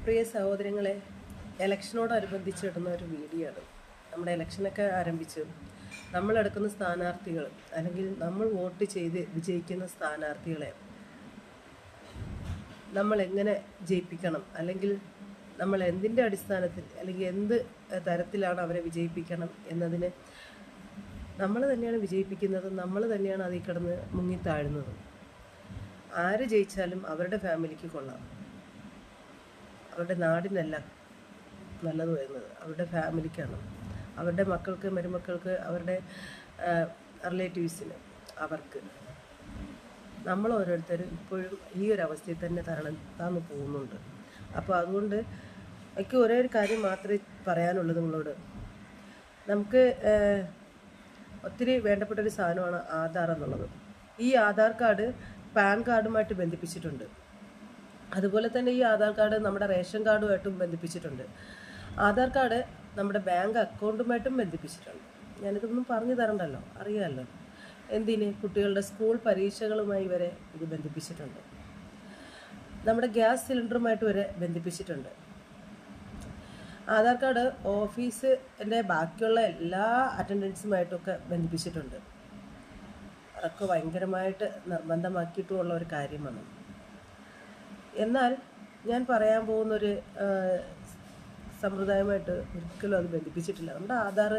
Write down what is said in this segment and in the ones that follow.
പ്രിയ സഹോദരങ്ങളെ, ഇലക്ഷനോടനുബന്ധിച്ച് ഇടുന്ന ഒരു വീഡിയോ ആണ്. നമ്മുടെ ഇലക്ഷനൊക്കെ ആരംഭിച്ചു. നമ്മളെടുക്കുന്ന സ്ഥാനാർത്ഥികൾ അല്ലെങ്കിൽ നമ്മൾ വോട്ട് ചെയ്ത് വിജയിക്കുന്ന സ്ഥാനാർത്ഥികളെ നമ്മൾ എങ്ങനെ ജയിപ്പിക്കണം, അല്ലെങ്കിൽ നമ്മൾ എന്തിൻ്റെ അടിസ്ഥാനത്തിൽ അല്ലെങ്കിൽ എന്ത് തരത്തിലാണ് അവരെ വിജയിപ്പിക്കണം എന്നതിന് നമ്മൾ തന്നെയാണ് വിജയിപ്പിക്കുന്നത്. നമ്മൾ തന്നെയാണ് അതിൽ കിടന്ന് മുങ്ങിത്താഴുന്നതും. ആര് ജയിച്ചാലും അവരുടെ ഫാമിലിക്ക് കൊള്ളാം, അവരുടെ നാടിനല്ല നല്ലത് വരുന്നത്, അവരുടെ ഫാമിലിക്കാണ്, അവരുടെ മക്കൾക്ക്, മരുമക്കൾക്ക്, അവരുടെ റിലേറ്റീവ്സിന്, അവർക്ക്. നമ്മൾ ഓരോരുത്തരും ഇപ്പോഴും ഈ ഒരു അവസ്ഥയിൽ തന്നെ താന്ന് പോകുന്നുണ്ട്. അപ്പോൾ അതുകൊണ്ട് എനിക്ക് ഒരേ ഒരു കാര്യം മാത്രമേ പറയാനുള്ളൂ നിങ്ങളോട്. നമുക്ക് ഒത്തിരി വേണ്ടപ്പെട്ടൊരു സാധനമാണ് ആധാർ എന്നുള്ളത്. ഈ ആധാർ കാർഡ് പാൻ കാർഡുമായിട്ട് ബന്ധിപ്പിച്ചിട്ടുണ്ട്. അതുപോലെ തന്നെ ഈ ആധാർ കാർഡ് നമ്മുടെ റേഷൻ കാർഡുമായിട്ടും ബന്ധിപ്പിച്ചിട്ടുണ്ട്. ആധാർ കാർഡ് നമ്മുടെ ബാങ്ക് അക്കൗണ്ടുമായിട്ടും ബന്ധിപ്പിച്ചിട്ടുണ്ട്. ഞാനിതൊന്നും പറഞ്ഞു തരണ്ടല്ലോ, അറിയാമല്ലോ. എന്തിന്? കുട്ടികളുടെ സ്കൂൾ പരീക്ഷകളുമായി വരെ ഇത് ബന്ധിപ്പിച്ചിട്ടുണ്ട്. നമ്മുടെ ഗ്യാസ് സിലിണ്ടറുമായിട്ട് വരെ ബന്ധിപ്പിച്ചിട്ടുണ്ട്. ആധാർ കാർഡ് ഓഫീസിൻ്റെ ബാക്കിയുള്ള എല്ലാ അറ്റൻഡൻസുമായിട്ടൊക്കെ ബന്ധിപ്പിച്ചിട്ടുണ്ട്. അതൊക്കെ ഭയങ്കരമായിട്ട് നിർബന്ധമാക്കിയിട്ടുമുള്ള ഒരു കാര്യമാണ്. എന്നാൽ ഞാൻ പറയാൻ പോകുന്നൊരു സമ്പ്രദായമായിട്ട് ഒരിക്കലും അത് ബന്ധിപ്പിച്ചിട്ടില്ല. നമ്മുടെ ആധാർ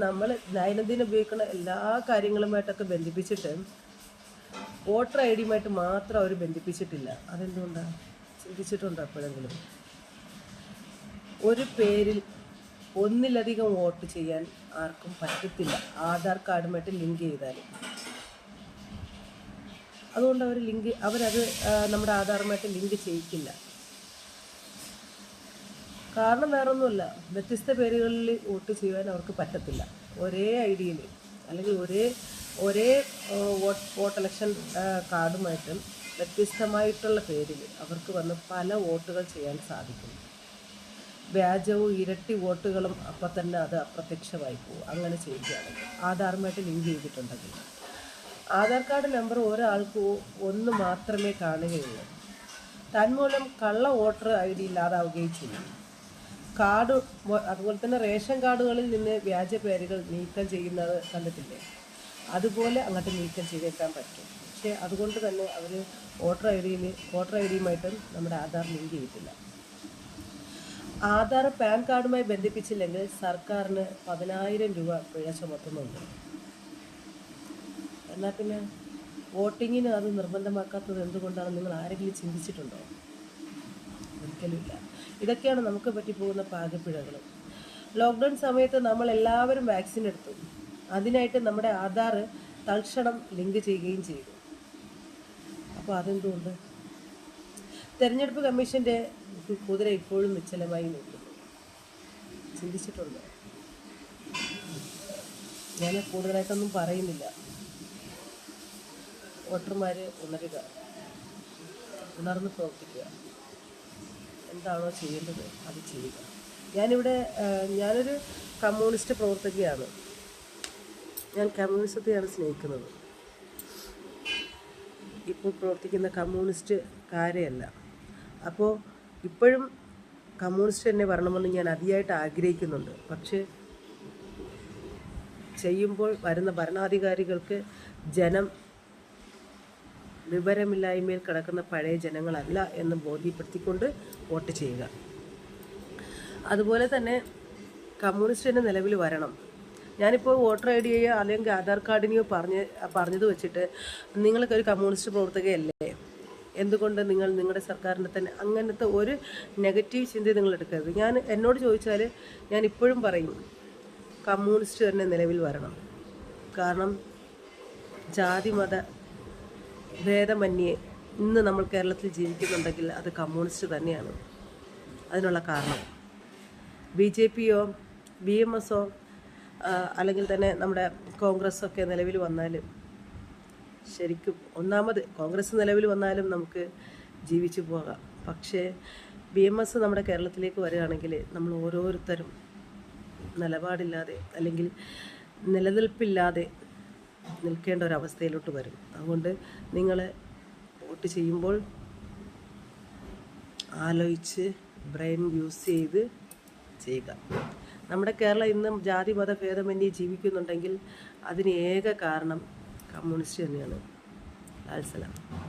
നമ്മൾ ദൈനംദിനം ഉപയോഗിക്കുന്ന എല്ലാ കാര്യങ്ങളുമായിട്ടൊക്കെ ബന്ധിപ്പിച്ചിട്ട് വോട്ടർ ഐ ഡിയുമായിട്ട് മാത്രം അവർ ബന്ധിപ്പിച്ചിട്ടില്ല. അതെന്തുകൊണ്ടാണ്? ചിന്തിച്ചിട്ടുണ്ടോ എപ്പോഴെങ്കിലും? ഒരു പേരിൽ ഒന്നിലധികം വോട്ട് ചെയ്യാൻ ആർക്കും പറ്റത്തില്ല ആധാർ കാർഡുമായിട്ട് ലിങ്ക് ചെയ്താൽ. അതുകൊണ്ട് അവരത് നമ്മുടെ ആധാറുമായിട്ട് ലിങ്ക് ചെയ്യിക്കില്ല. കാരണം വേറൊന്നുമില്ല, വ്യത്യസ്ത പേരുകളിൽ വോട്ട് ചെയ്യുവാൻ അവർക്ക് പറ്റത്തില്ല. ഒരേ ഐ ഡിയിൽ അല്ലെങ്കിൽ ഒരേ വോട്ട് ഇലക്ഷൻ കാർഡുമായിട്ടും വ്യത്യസ്തമായിട്ടുള്ള പേരിൽ അവർക്ക് വന്ന് പല വോട്ടുകൾ ചെയ്യാൻ സാധിക്കും. വ്യാജവും ഇരട്ടി വോട്ടുകളും അപ്പം തന്നെ അത് അപ്രത്യക്ഷമായി പോകും. അങ്ങനെ ചെയ്യുകയാണെങ്കിൽ ആധാറുമായിട്ട് ലിങ്ക് ചെയ്തിട്ടുണ്ടെങ്കിൽ. ആധാർ കാർഡ് നമ്പർ ഒരാൾക്ക് ഒന്ന് മാത്രമേ കാണുകയുള്ളൂ. തന്മൂലം കള്ള വോട്ടർ ഐ ഡി ഇല്ലാതാവുകയും ചെയ്യും. കാർഡ് അതുപോലെ തന്നെ റേഷൻ കാർഡുകളിൽ നിന്ന് വ്യാജ പേരുകൾ നീക്കം ചെയ്യുന്നത് കണ്ടിട്ടില്ലേ? അതുപോലെ അങ്ങോട്ട് നീക്കം ചെയ്തേക്കാൻ പറ്റും. പക്ഷേ അതുകൊണ്ട് തന്നെ അവർ വോട്ടർ ഐ ഡിയുമായിട്ടും നമ്മുടെ ആധാർ ലിങ്ക് ചെയ്തിട്ടില്ല. ആധാർ പാൻ കാർഡുമായി ബന്ധിപ്പിച്ചില്ലെങ്കിൽ സർക്കാരിന് 10,000 രൂപ പിഴ ചുമത്തുന്നുണ്ട്. എന്നാൽ പിന്നെ വോട്ടിങ്ങിന് അത് നിർബന്ധമാക്കാത്തത് എന്തുകൊണ്ടാണ് നിങ്ങൾ ആരെങ്കിലും ചിന്തിച്ചിട്ടുണ്ടോ? ഒരിക്കലുമില്ല. ഇതൊക്കെയാണ് നമുക്ക് പറ്റിപ്പോകുന്ന പാകപ്പിഴകൾ. ലോക്ക്ഡൗൺ സമയത്ത് നമ്മൾ എല്ലാവരും വാക്സിൻ എടുത്തു. അതിനായിട്ട് നമ്മുടെ ആധാർ തൽക്ഷണം ലിങ്ക് ചെയ്യുകയും ചെയ്തു. അപ്പോൾ അതെന്തുകൊണ്ട്? തെരഞ്ഞെടുപ്പ് കമ്മീഷൻ്റെ കുതിര ഇപ്പോഴും നിശ്ചലമായി നിൽക്കുന്നു. ചിന്തിച്ചിട്ടുണ്ടോ? ഞാൻ കൂടുതലായിട്ടൊന്നും പറയുന്നില്ല. വോട്ടർമാർ ഉണരുക, ഉണർന്ന് പ്രവർത്തിക്കുക. എന്താണോ ചെയ്യേണ്ടത് അത് ചെയ്യുക. ഞാനൊരു കമ്മ്യൂണിസ്റ്റ് പ്രവർത്തകയാണ്. ഞാൻ കമ്മ്യൂണിസത്തെയാണ് സ്നേഹിക്കുന്നത്. ഇപ്പോൾ പ്രവർത്തിക്കുന്ന കമ്മ്യൂണിസ്റ്റുകാരെയല്ല. അപ്പോൾ ഇപ്പോഴും കമ്മ്യൂണിസ്റ്റ് തന്നെ വരണമെന്ന് ഞാൻ അതിയായിട്ട് ആഗ്രഹിക്കുന്നുണ്ട്. പക്ഷേ ചെയ്യുമ്പോൾ വരുന്ന ഭരണാധികാരികൾക്ക് ജനം വിവരമില്ലായ്മയിൽ കിടക്കുന്ന പഴയ ജനങ്ങളല്ല എന്ന് ബോധ്യപ്പെടുത്തിക്കൊണ്ട് വോട്ട് ചെയ്യുക. അതുപോലെ തന്നെ കമ്മ്യൂണിസ്റ്റ് തന്നെ നിലവിൽ വരണം. ഞാനിപ്പോൾ വോട്ടർ ഐ ഡിയോ അല്ലെങ്കിൽ ആധാർ കാർഡിനെയോ പറഞ്ഞത് വെച്ചിട്ട് നിങ്ങൾക്കൊരു കമ്മ്യൂണിസ്റ്റ് പ്രവർത്തകയല്ലേ, എന്തുകൊണ്ട് നിങ്ങൾ നിങ്ങളുടെ സർക്കാരിൻ്റെ തന്നെ അങ്ങനത്തെ ഒരു നെഗറ്റീവ് ചിന്ത നിങ്ങൾ എടുക്കരുത്. എന്നോട് ചോദിച്ചാൽ ഞാൻ ഇപ്പോഴും പറയും കമ്മ്യൂണിസ്റ്റ് തന്നെ നിലവിൽ വരണം. കാരണം ജാതി മത ഭേദമന്യേ ഇന്ന് നമ്മൾ കേരളത്തിൽ ജീവിക്കുന്നുണ്ടെങ്കിൽ അത് കമ്മ്യൂണിസ്റ്റ് തന്നെയാണ്. അതിനുള്ള കാരണം BJPയോ BMSോ അല്ലെങ്കിൽ തന്നെ നമ്മുടെ കോൺഗ്രസ്സൊക്കെ നിലവിൽ വന്നാലും, ശരിക്കും ഒന്നാമത് കോൺഗ്രസ് നിലവിൽ വന്നാലും നമുക്ക് ജീവിച്ചു പോകാം. പക്ഷേ BMS നമ്മുടെ കേരളത്തിലേക്ക് വരികയാണെങ്കിൽ നമ്മൾ ഓരോരുത്തരും നിലപാടില്ലാതെ അല്ലെങ്കിൽ നിലനിൽപ്പില്ലാതെ നിൽക്കേണ്ട ഒരവസ്ഥയിലോട്ട് വരും. അതുകൊണ്ട് നിങ്ങൾ വോട്ട് ചെയ്യുമ്പോൾ ആലോചിച്ച് ബ്രെയിൻ യൂസ് ചെയ്ത് ചെയ്യുക. നമ്മുടെ കേരളം ഇന്നും ജാതി മത ഭേദമന്യേ ജീവിക്കുന്നുണ്ടെങ്കിൽ അതിന് ഏക കാരണം കമ്മ്യൂണിസ്റ്റ് തന്നെയാണ്. ലാൽ സലാം.